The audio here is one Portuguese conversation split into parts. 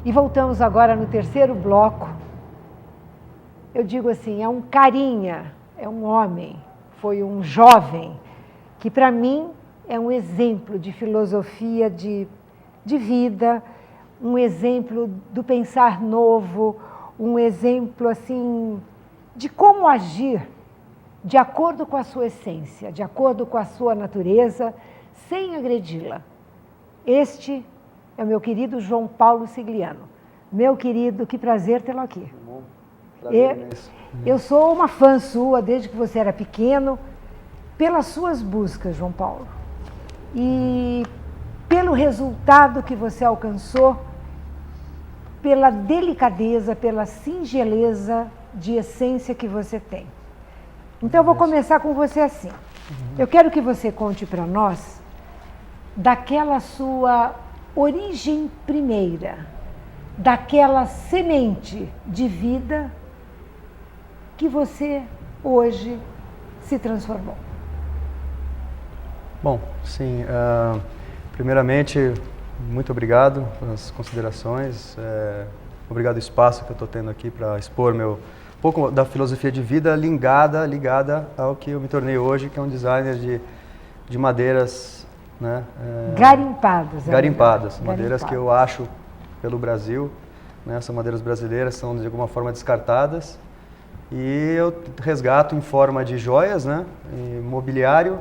E voltamos agora no terceiro bloco. Eu digo assim, é um carinha, é um homem, foi um jovem, que para mim é um exemplo de filosofia de vida, um exemplo do pensar novo, um exemplo assim de como agir de acordo com a sua essência, de acordo com a sua natureza, sem agredi-la. Este é o meu querido João Paulo Sigliano. Meu querido, que prazer tê-lo aqui. Bom, prazer imenso. Eu sou uma fã sua desde que você era pequeno, pelas suas buscas, João Paulo. E pelo resultado que você alcançou, pela delicadeza, pela singeleza de essência que você tem. Então, eu vou começar com você assim. Eu quero que você conte para nós daquela sua origem primeira, daquela semente de vida que você hoje se transformou. Bom, sim, primeiramente, muito obrigado pelas considerações, obrigado pelo espaço que eu estou tendo aqui para expor um pouco da filosofia de vida ligada ao que eu me tornei hoje, que é um designer de madeiras, né? Garimpadas. Madeiras que eu acho pelo Brasil, né? São madeiras brasileiras, são de alguma forma descartadas, e eu resgato em forma de joias, né? E mobiliário,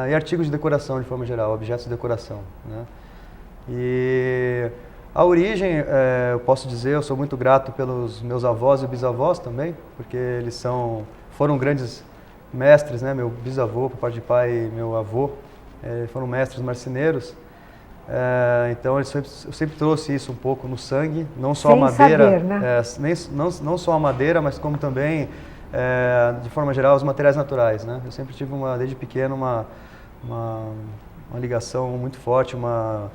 e artigos de decoração de forma geral, objetos de decoração, né? E a origem, eu posso dizer, eu sou muito grato pelos meus avós e bisavós também, porque eles foram grandes mestres, né? Meu bisavô, por parte de pai, e meu avô, foram mestres marceneiros. Então eu sempre trouxe isso um pouco no sangue, não só a madeira, saber, né? não só a madeira, mas como também, de forma geral, os materiais naturais, né? Eu sempre tive desde pequeno uma ligação muito forte, uma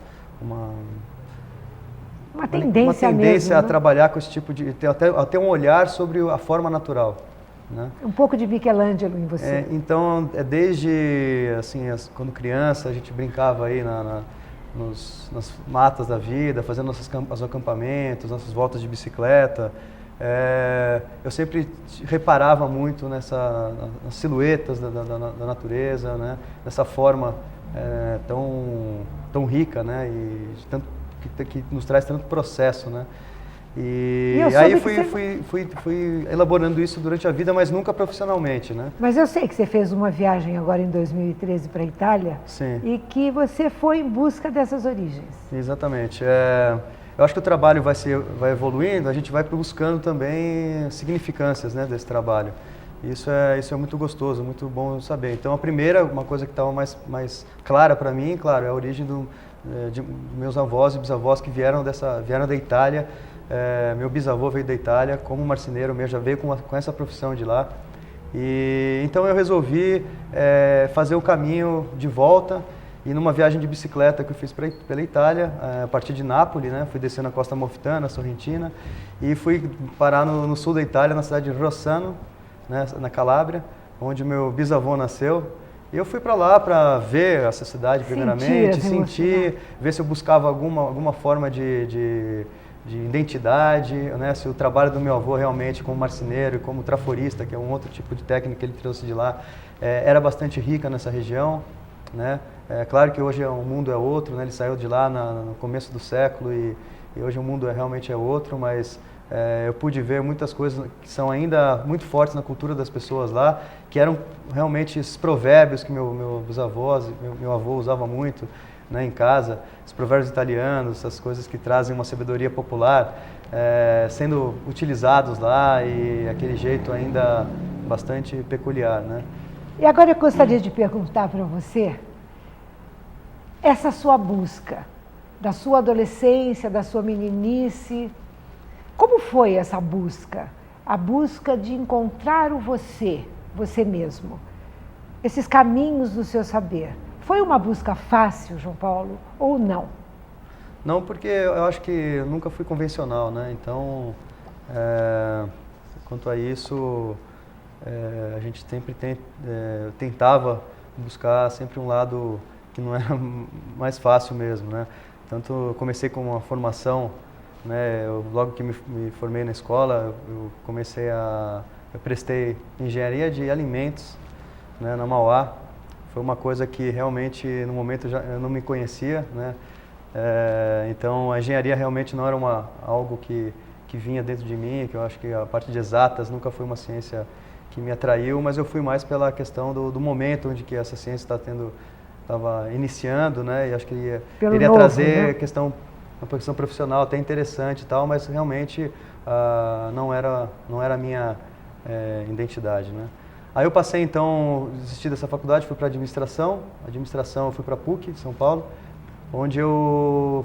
tendência mesmo, a né? trabalhar com esse tipo de... até um olhar sobre a forma natural, né? Um pouco de Michelangelo em você. Então, desde, assim, quando criança, a gente brincava aí nas matas da vida, fazendo nossos acampamentos, nossas voltas de bicicleta. Eu sempre reparava muito nas silhuetas da natureza, né? Nessa forma tão rica, né? E que nos traz tanto processo, né? E aí fui elaborando isso durante a vida, mas nunca profissionalmente, né? Mas eu sei que você fez uma viagem agora em 2013 para a Itália. Sim. E que você foi em busca dessas origens. Exatamente. Eu acho que o trabalho vai evoluindo, a gente vai buscando também significâncias, né, desse trabalho. Isso é muito gostoso, muito bom saber. Então, uma coisa que estava mais clara para mim, claro, é a origem de meus avós e bisavós que vieram da Itália. Meu bisavô veio da Itália como marceneiro mesmo, já veio com essa profissão de lá. E então eu resolvi fazer o caminho de volta, e numa viagem de bicicleta que eu fiz pela Itália, a partir de Nápoles, né, fui descendo a Costa Amalfitana, Sorrentina, e fui parar no sul da Itália, na cidade de Rossano, né, na Calábria, onde meu bisavô nasceu. E eu fui para lá para ver essa cidade primeiramente, sentir, ver se eu buscava alguma forma de identidade, né? Se o trabalho do meu avô realmente como marceneiro e como traforista, que é um outro tipo de técnica que ele trouxe de lá, era bastante rica nessa região, né? Claro que hoje o mundo é outro, né? Ele saiu de lá no começo do século e hoje o mundo realmente é outro, mas eu pude ver muitas coisas que são ainda muito fortes na cultura das pessoas lá, que eram realmente esses provérbios que meus avós, meu avô usava muito, né, em casa, os provérbios italianos, essas coisas que trazem uma sabedoria popular, sendo utilizados lá, e aquele jeito ainda bastante peculiar, né? E agora eu gostaria de perguntar para você, essa sua busca, da sua adolescência, da sua meninice, como foi essa busca? A busca de encontrar você mesmo, esses caminhos do seu saber. Foi uma busca fácil, João Paulo, ou não? Não, porque eu acho que nunca fui convencional, né? Então, quanto a isso, a gente sempre tentava buscar sempre um lado que não era mais fácil mesmo, né? Tanto eu comecei com uma formação né? Logo que me formei na escola, eu prestei engenharia de alimentos, né, na Mauá. Foi uma coisa que realmente no momento eu não me conhecia, né? Então a engenharia realmente não era algo que vinha dentro de mim, que eu acho que a parte de exatas nunca foi uma ciência que me atraiu, mas eu fui mais pela questão do momento onde que essa ciência estava iniciando, né? E acho que iria trazer, né, uma questão profissional até interessante e tal, mas realmente não era a minha identidade, né? Aí eu passei então, desisti dessa faculdade, fui para administração eu fui para a PUC, São Paulo, onde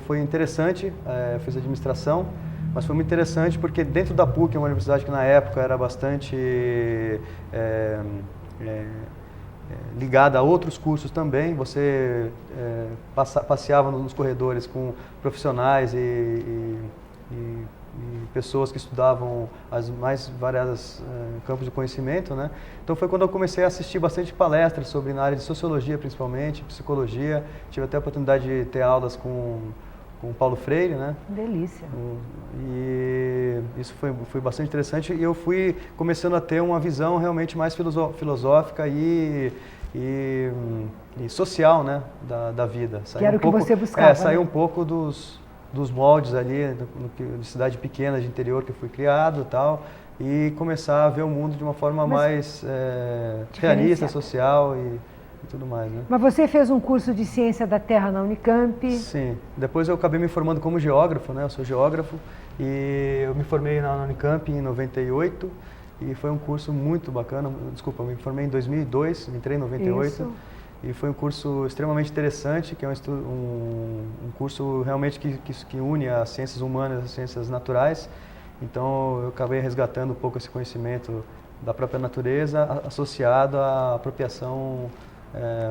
foi interessante, fiz administração, mas foi muito interessante porque dentro da PUC, uma universidade que na época era bastante ligada a outros cursos também, você passeava nos corredores com profissionais e pessoas que estudavam as mais variadas campos de conhecimento, né? Então foi quando eu comecei a assistir bastante palestras na área de sociologia, principalmente, psicologia. Tive até a oportunidade de ter aulas com o Paulo Freire, né? Delícia. E isso foi bastante interessante e eu fui começando a ter uma visão realmente mais filosófica e social, né, da vida. Que era o que você buscava. Sair, né? um pouco dos moldes ali, de cidade pequena, de interior que eu fui criado e tal, e começar a ver o mundo de uma forma mais realista, social e tudo mais, né? Mas você fez um curso de Ciência da Terra na Unicamp? Sim. Depois eu acabei me formando como geógrafo, né? Eu sou geógrafo e eu me formei na Unicamp em 98 e foi um curso muito bacana. Desculpa, eu me formei em 2002, entrei em 98. Isso. E foi um curso extremamente interessante, que é um curso realmente que une as ciências humanas e as ciências naturais. Então eu acabei resgatando um pouco esse conhecimento da própria natureza associado à apropriação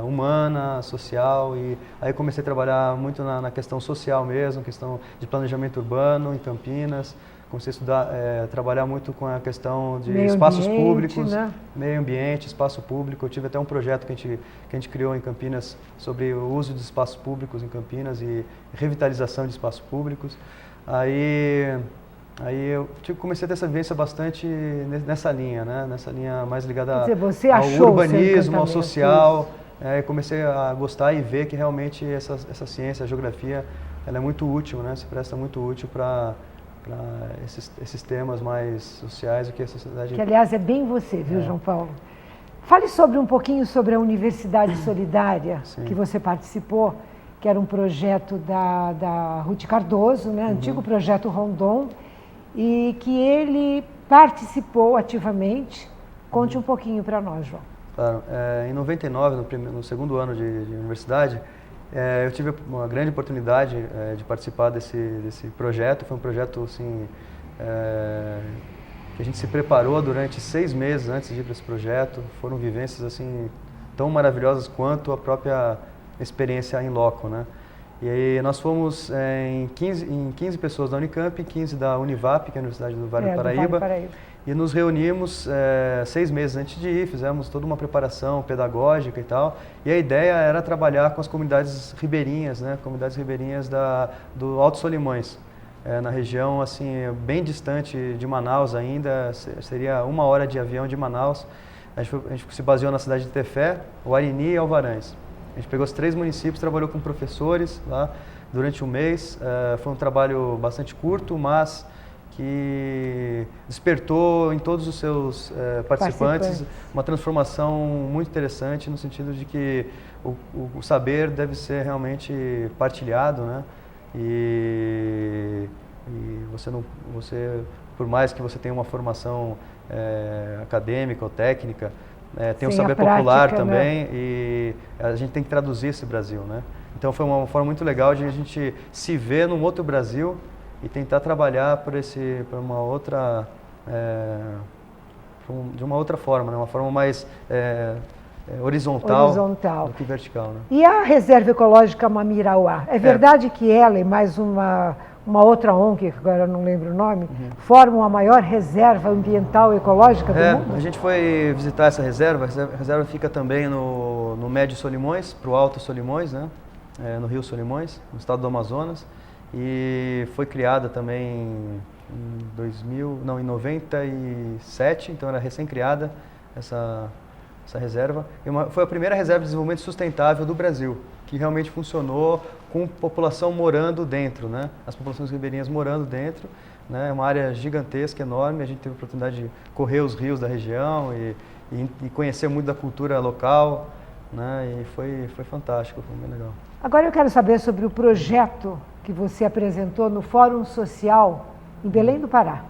humana, social, e aí comecei a trabalhar muito na questão social mesmo, questão de planejamento urbano em Campinas. Comecei a estudar, trabalhar muito com a questão de espaços públicos, né? Meio ambiente, espaço público. Eu tive até um projeto que a gente criou em Campinas sobre o uso de espaços públicos em Campinas e revitalização de espaços públicos. Aí eu comecei a ter essa vivência bastante nessa linha, né? Nessa linha mais ligada ao urbanismo, ao social. Comecei a gostar e ver que realmente essa ciência, a geografia, ela é muito útil, né? Se presta muito útil para esses temas mais sociais do que a sociedade... Que, aliás, é bem você, viu, João Paulo? Fale um pouquinho sobre a Universidade Solidária, Sim. que você participou, que era um projeto da Ruth Cardoso, né? Antigo projeto Rondon, e que ele participou ativamente. Conte um pouquinho para nós, João. Claro. Em 99, no segundo ano de universidade, eu tive uma grande oportunidade de participar desse projeto. Foi um projeto assim, que a gente se preparou durante 6 meses antes de ir para esse projeto. Foram vivências assim, tão maravilhosas quanto a própria experiência in loco, né? E aí nós fomos em 15 pessoas da Unicamp, 15 da Univap, que é a Universidade do Vale do Paraíba. E nos reunimos 6 meses antes de ir, fizemos toda uma preparação pedagógica e tal. E a ideia era trabalhar com as comunidades ribeirinhas, né? Comunidades ribeirinhas do Alto Solimões, na região assim bem distante de Manaus ainda, seria 1 hora de avião de Manaus. A gente se baseou na cidade de Tefé, Uarini e Alvarães. A gente pegou os 3 municípios, trabalhou com professores lá durante um mês. Foi um trabalho bastante curto, mas que despertou em todos os seus participantes uma transformação muito interessante, no sentido de que o saber deve ser realmente partilhado, né? E você, por mais que você tenha uma formação acadêmica ou técnica, tem um saber popular também, né? E a gente tem que traduzir esse Brasil, né? Então foi uma forma muito legal de a gente se ver num outro Brasil e tentar trabalhar por uma outra, de uma outra forma, né? Uma forma mais horizontal do que vertical, né? E a Reserva Ecológica Mamirauá, é verdade que ela e mais uma outra ONG, que agora eu não lembro o nome, formam a maior reserva ambiental ecológica do mundo? A gente foi visitar essa reserva. A reserva fica também no Médio Solimões, para o Alto Solimões, né? No Rio Solimões, no estado do Amazonas. e foi criada também em 97, então era recém-criada essa reserva. Foi a primeira reserva de desenvolvimento sustentável do Brasil, que realmente funcionou com população morando dentro, né? As populações ribeirinhas morando dentro, né? É uma área gigantesca, enorme, a gente teve a oportunidade de correr os rios da região e conhecer muito da cultura local, né? E foi fantástico, foi bem legal. Agora eu quero saber sobre o projeto que você apresentou no Fórum Social em Belém do Pará.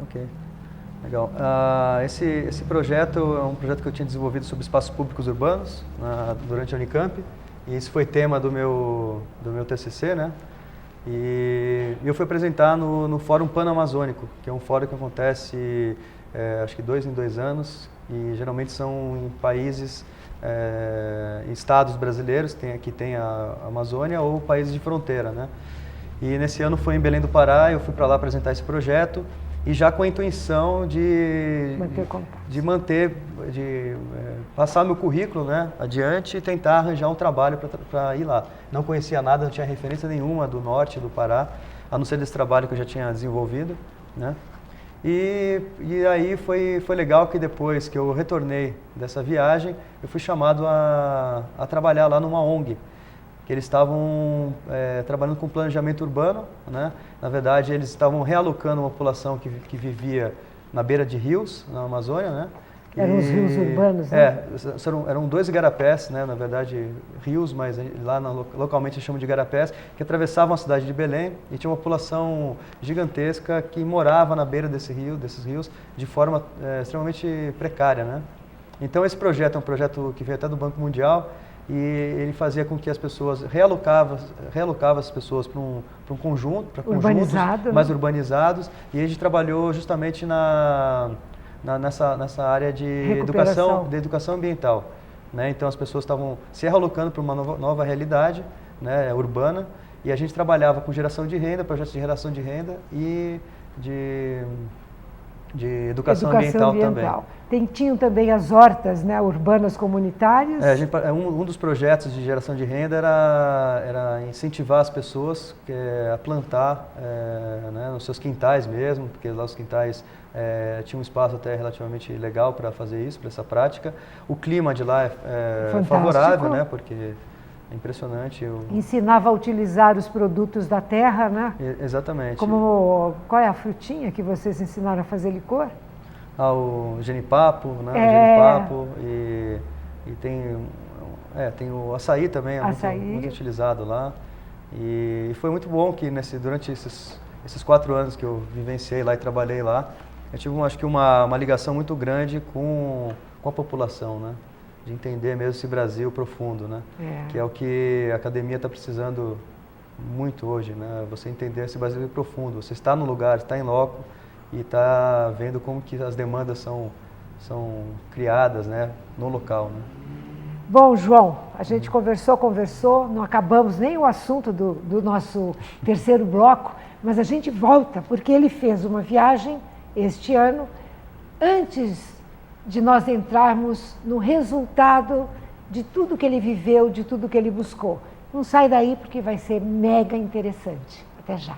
Ok, legal. Esse projeto é um projeto que eu tinha desenvolvido sobre espaços públicos urbanos durante a Unicamp, e esse foi tema do meu TCC, né? E eu fui apresentar no Fórum Pan-Amazônico, que é um fórum que acontece acho que 2 em 2 anos, e geralmente são em países, em estados brasileiros, aqui tem a Amazônia, ou países de fronteira, né? E nesse ano foi em Belém do Pará, eu fui para lá apresentar esse projeto, e já com a intuição de passar meu currículo, né, adiante e tentar arranjar um trabalho para ir lá. Não conhecia nada, não tinha referência nenhuma do norte do Pará, a não ser desse trabalho que eu já tinha desenvolvido, né? E aí foi legal que depois que eu retornei dessa viagem, eu fui chamado a trabalhar lá numa ONG, que eles estavam trabalhando com planejamento urbano, né? Na verdade, eles estavam realocando uma população que vivia na beira de rios, na Amazônia, né? Eram os rios urbanos, né? Eram 2 igarapés, né? Na verdade, rios, mas lá localmente chamam de igarapés, que atravessavam a cidade de Belém, e tinha uma população gigantesca que morava na beira desses rios, de forma extremamente precária, né? Então esse projeto é um projeto que veio até do Banco Mundial, e ele fazia com que as pessoas realocava as pessoas para um conjunto, para conjuntos mais urbanizados, e a gente trabalhou justamente nessa área de educação ambiental, né? Então as pessoas estavam se realocando para uma nova realidade, né, urbana, e a gente trabalhava com geração de renda, projetos de geração de renda e de educação ambiental também. Tinham também as hortas, né, urbanas comunitárias. Um dos projetos de geração de renda era incentivar as pessoas a plantar né, nos seus quintais mesmo, porque lá os quintais tinham um espaço até relativamente legal para fazer isso, para essa prática. O clima de lá é favorável, né, porque é impressionante. Ensinava a utilizar os produtos da terra, né? Exatamente. Qual é a frutinha que vocês ensinaram a fazer licor? O genipapo, né? O genipapo, e tem o açaí também, muito utilizado lá. E foi muito bom que durante esses 4 anos que eu vivenciei lá e trabalhei lá, eu tive, acho que, uma ligação muito grande com a população, né? De entender mesmo esse Brasil profundo, né? Que é o que a academia está precisando muito hoje, né? Você entender esse Brasil profundo, você está no lugar, está em loco e está vendo como que as demandas são criadas, né, no local, né? Bom, João, a gente conversou, não acabamos nem o assunto do nosso terceiro bloco, mas a gente volta, porque ele fez uma viagem este ano, antes de nós entrarmos no resultado de tudo que ele viveu, de tudo que ele buscou. Não sai daí porque vai ser mega interessante. Até já.